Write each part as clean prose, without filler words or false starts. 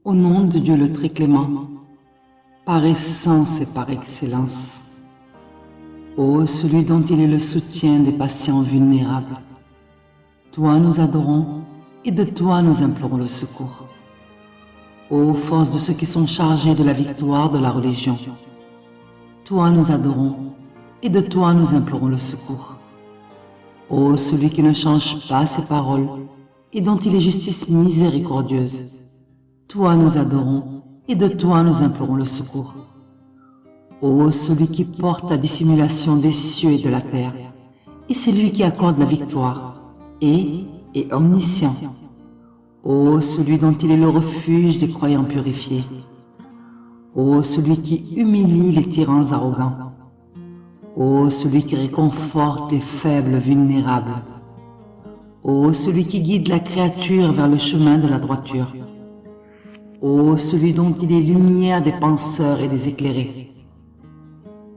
Au nom de Dieu le très clément, par essence et par excellence, ô celui dont il est le soutien des patients vulnérables, toi nous adorons et de toi nous implorons le secours. Ô force de ceux qui sont chargés de la victoire de la religion, toi nous adorons et de toi nous implorons le secours. Ô celui qui ne change pas ses paroles et dont il est justice miséricordieuse, toi nous adorons et de toi nous implorons le secours. Ô celui qui porte la dissimulation des cieux et de la terre, et c'est lui qui accorde la victoire, et omniscient. Ô celui dont il est le refuge des croyants purifiés. Ô celui qui humilie les tyrans arrogants. Ô celui qui réconforte les faibles vulnérables. Ô celui qui guide la créature vers le chemin de la droiture. Ô celui dont il est lumière des penseurs et des éclairés.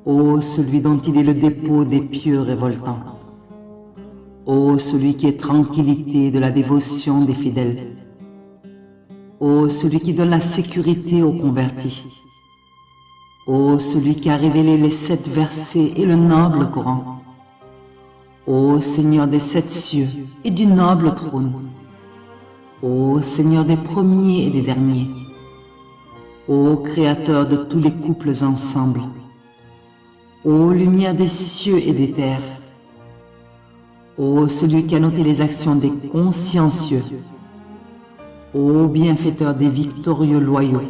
Ô celui dont il est le dépôt des pieux révoltants. Ô celui qui est tranquillité de la dévotion des fidèles. Ô celui qui donne la sécurité aux convertis. Ô celui qui a révélé les 7 versets et le noble Coran. Ô Seigneur des 7 cieux et du noble trône. Ô Seigneur des premiers et des derniers. Ô Créateur de tous les couples ensemble. Ô lumière des cieux et des terres. Ô celui qui a noté les actions des consciencieux. Ô bienfaiteur des victorieux loyaux.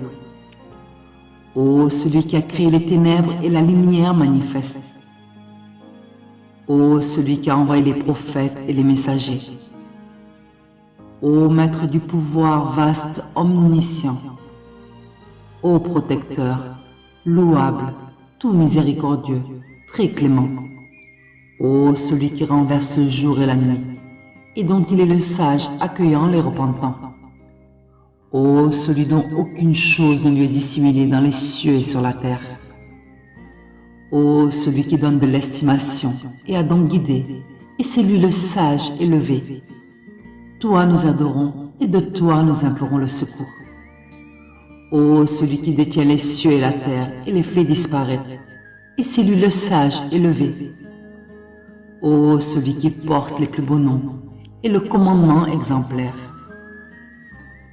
Ô celui qui a créé les ténèbres et la lumière manifeste. Ô celui qui a envoyé les prophètes et les messagers. Ô maître du pouvoir vaste, omniscient. Ô protecteur, louable, tout miséricordieux, très clément. Ô celui qui renverse le jour et la nuit, et dont il est le sage accueillant les repentants. Ô celui dont aucune chose ne lui est dissimulée dans les cieux et sur la terre. Ô celui qui donne de l'estimation et a donc guidé, et c'est lui le sage élevé. Toi nous adorons et de toi nous implorons le secours. Ô celui qui détient les cieux et la terre et les fait disparaître, et c'est lui le sage élevé. Ô celui qui porte les plus beaux noms et le commandement exemplaire.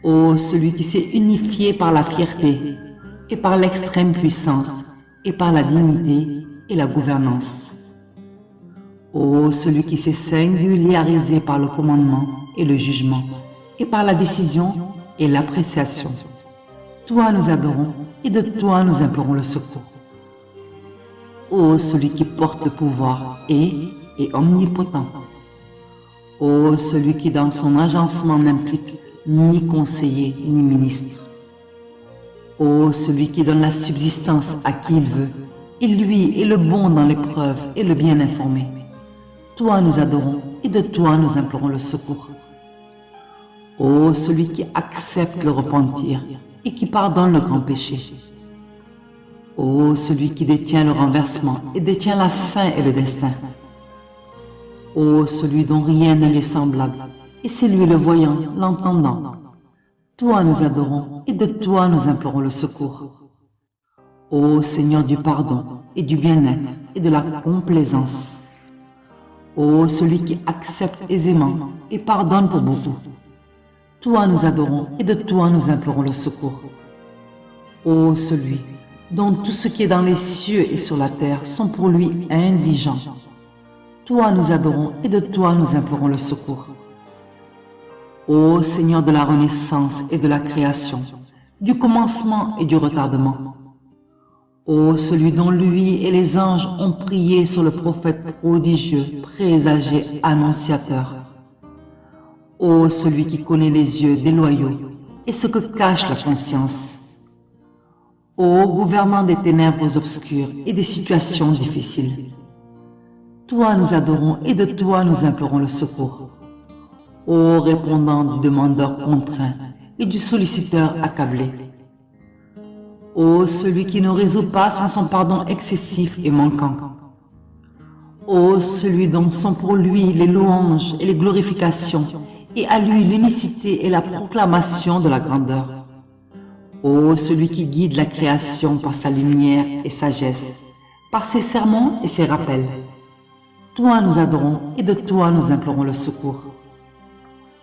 Ô celui qui s'est unifié par la fierté et par l'extrême puissance et par la dignité et la gouvernance. Ô celui qui s'est singularisé par le commandement et le jugement et par la décision et l'appréciation. Toi nous adorons et de toi nous implorons le secours. Ô celui qui porte le pouvoir et omnipotent. Ô celui qui dans son agencement n'implique ni conseiller ni ministre. Ô celui qui donne la subsistance à qui il veut, et lui est le bon dans l'épreuve et le bien informé. Toi nous adorons et de toi nous implorons le secours. Ô celui qui accepte le repentir et qui pardonne le grand péché. Ô celui qui détient le renversement et détient la fin et le destin. Ô celui dont rien ne lui est semblable, et c'est lui le voyant, l'entendant. Toi nous adorons et de toi nous implorons le secours. Ô Seigneur du pardon et du bien-être et de la complaisance. Ô celui qui accepte aisément et pardonne pour beaucoup. Toi nous adorons et de toi nous implorons le secours. Ô celui dont tout ce qui est dans les cieux et sur la terre sont pour lui indigents. Toi nous adorons et de toi nous implorons le secours. Ô Seigneur de la renaissance et de la création, du commencement et du retardement. Ô celui dont lui et les anges ont prié sur le prophète prodigieux, présagé, annonciateur. Ô celui qui connaît les yeux des loyaux et ce que cache la conscience. Ô gouvernant des ténèbres obscures et des situations difficiles. Toi nous adorons et de toi nous implorons le secours. Ô répondant du demandeur contraint et du solliciteur accablé. Ô celui qui ne résout pas sans son pardon excessif et manquant. Ô celui dont sont pour lui les louanges et les glorifications, et à lui l'unicité et la proclamation de la grandeur. Ô celui qui guide la création par sa lumière et sagesse, par ses sermons et ses rappels. Toi nous adorons et de toi nous implorons le secours.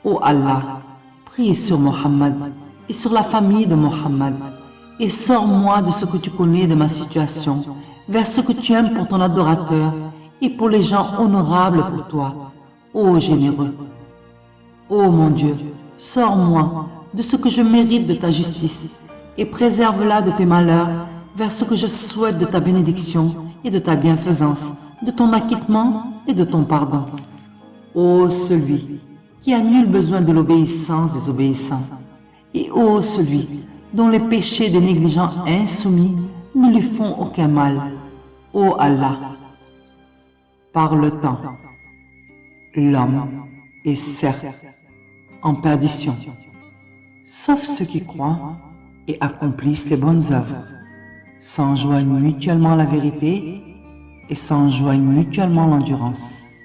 Ô Allah, prie sur Mohammed et sur la famille de Mohammed et sors-moi de ce que tu connais de ma situation vers ce que tu aimes pour ton adorateur et pour les gens honorables pour toi, ô généreux. Ô mon Dieu, sors-moi de ce que je mérite de ta justice et préserve-la de tes malheurs vers ce que je souhaite de ta bénédiction et de ta bienfaisance, de ton acquittement et de ton pardon. Ô celui qui a nul besoin de l'obéissance des obéissants, et ô celui dont les péchés des négligents insoumis ne lui font aucun mal. Ô Allah, par le temps, l'homme est certes en perdition, sauf ceux qui croient et accomplissent les bonnes œuvres, s'enjoignent mutuellement la vérité et s'enjoignent mutuellement l'endurance.